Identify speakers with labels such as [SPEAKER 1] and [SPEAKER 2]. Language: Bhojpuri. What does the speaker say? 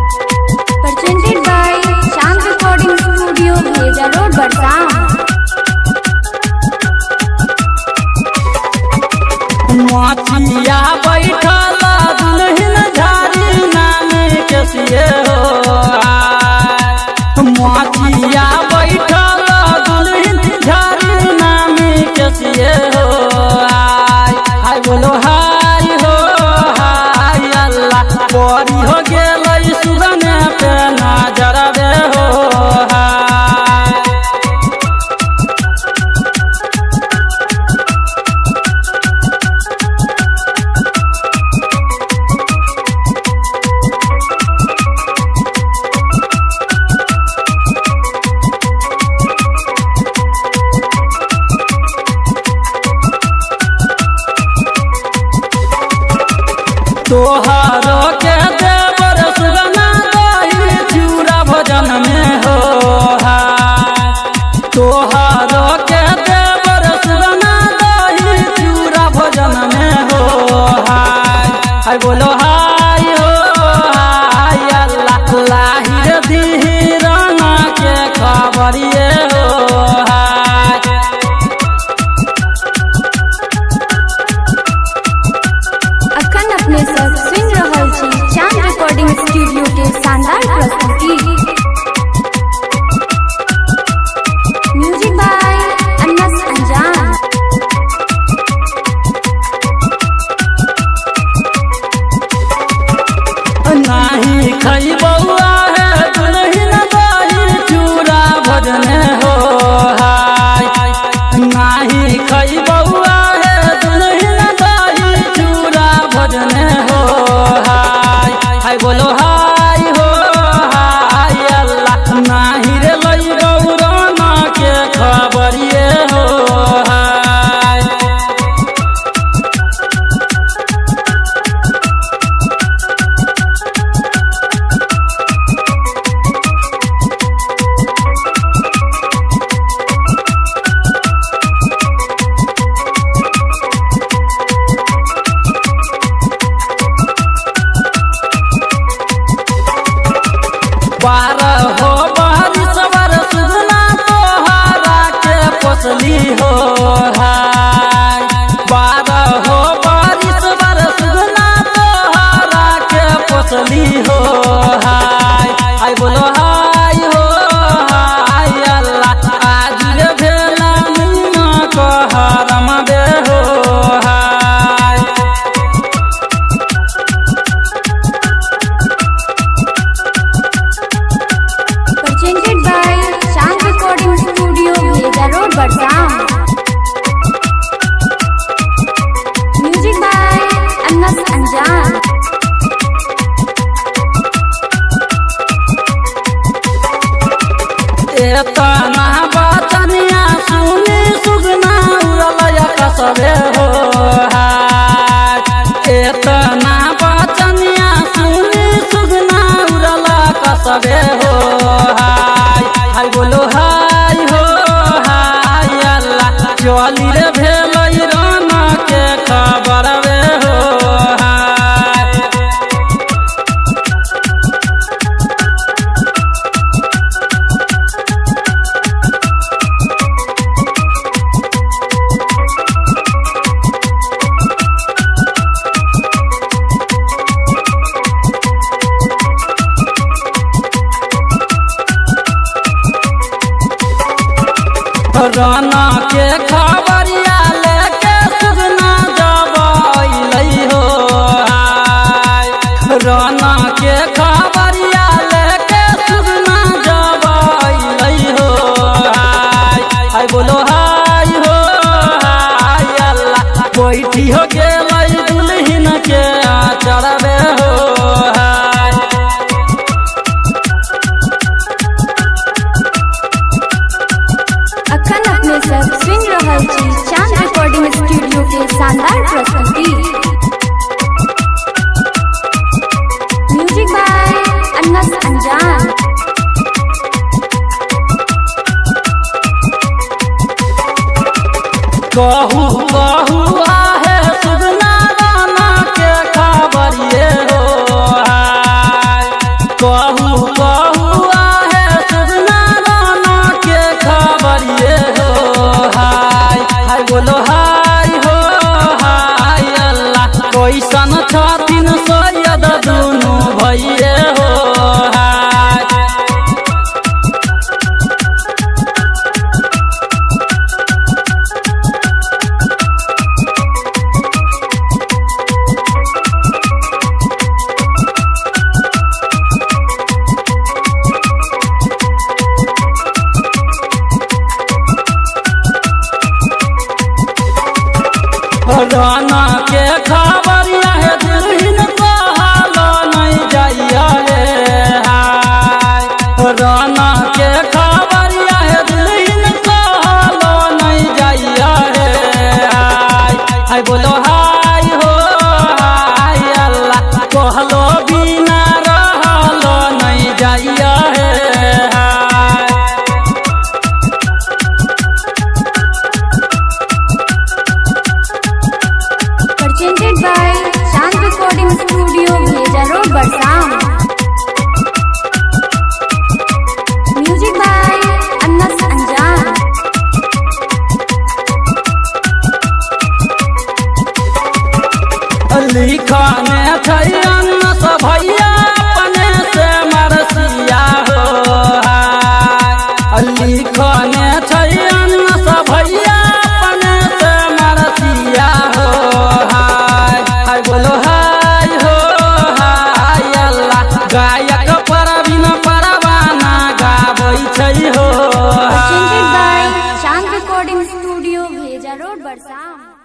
[SPEAKER 1] Presented by Shant Recording Studio, Bheja Road, Barsam.
[SPEAKER 2] Machia बैठल दुल्हन झारी नाम कसिए हो माचिया बैठल दुल्हन झारी नाम कसिए हो हाय बोलो हाय हो हाय अल्लाह परी हो गेल सुगन पे नजर दे हो हाय तोहारो के देवर सुगना दही चूड़ा भजन में हो तोहारो के देवर सुगना दही चूड़ा भजन में हो हाय बोलो हाय हो हाय अल्लाह लाहिर दी राना के खबरिए हो हाय
[SPEAKER 1] अखन अपने सब सुन रहल छी चांद रिकॉर्डिंग स्टूडियो के शानदार प्रस्तुति। म्यूजिक बाय अनस अंजान।
[SPEAKER 2] नाही खई बउआ है दुल्हन दही चूड़ा भजन हो हाय नाही खई बउआ है दुल्हन दही चूड़ा भजन हो हाय बोलो हाय हो हाय अल्लाह नाही रे लई गौराना के खबरिए हो हाय बारह हो बहरी सवर सुगना तोहारा के पोसली हो हाय बारह हो बहरी सवर सुगना तोहारा के पोसली हो हाय बोलो हाय हो हाय अल्लाह आज रे भेला मुन्ना कहरम बे हो हाय
[SPEAKER 1] Presented by Shant Recording Studio, Bheja Road, Barsam. Music by Anas Anjan.
[SPEAKER 2] एतना बचनिया सुनी सुगना उड़ल कसबे हो एतना बचनिया सुनी सुगना उड़ल कसबे हो हाय बोलो हाय हो हाय अल्लाह चली रे भेल राना के खबरबे हो हाय राना के खबरिया लेके सुगना जब अइलै हो हाय राना के खबरिया लेके सुगना जब अइलै हो हाय बोलो हाय हो हाय अल्लाह बैठी हो गेलै दुल्हन के चढ़बे हो हाय
[SPEAKER 1] अखन अपने सब सुन रहल छी चांद रिकॉर्डिंग स्टूडियो के शानदार प्रस्तुति। म्यूजिक बाय अनस अंजान।
[SPEAKER 2] कहू कहू आहे सुगना दाना के खबरिए हो हाय। कहू कहू आहे सुगना दाना के खबरिए हो हाय। हाय बोलो हाय हो हाय अल्लाह कैसन छथिन सैयद दुनू भैये हो हाय। राना के खबरिया है दुल्हन कहलो नहीं जाइया हे हाय। राना के खबरिया है दुल्हन कहलो नहीं जाइया हे हाय। हाय बोलो हाय हो हाय अल्लाह कहलो बिना रहलो नहीं जाइया हे हाय।
[SPEAKER 1] presented by Chand Recording Studio, Bheja Road, Barsam. Music by Anas Anjan.
[SPEAKER 2] लिखने अन्नस भैया अपने से मरसिया हो हाय। लिखने अन्नस भैया अपने से मरसिया हो हाय। हाय बोलो हाय हो हाय अल्लाह गायक परवीन परवाना गाबै छै हो
[SPEAKER 1] Presented by Chand Recording Studio, Bheja Road, Barsam.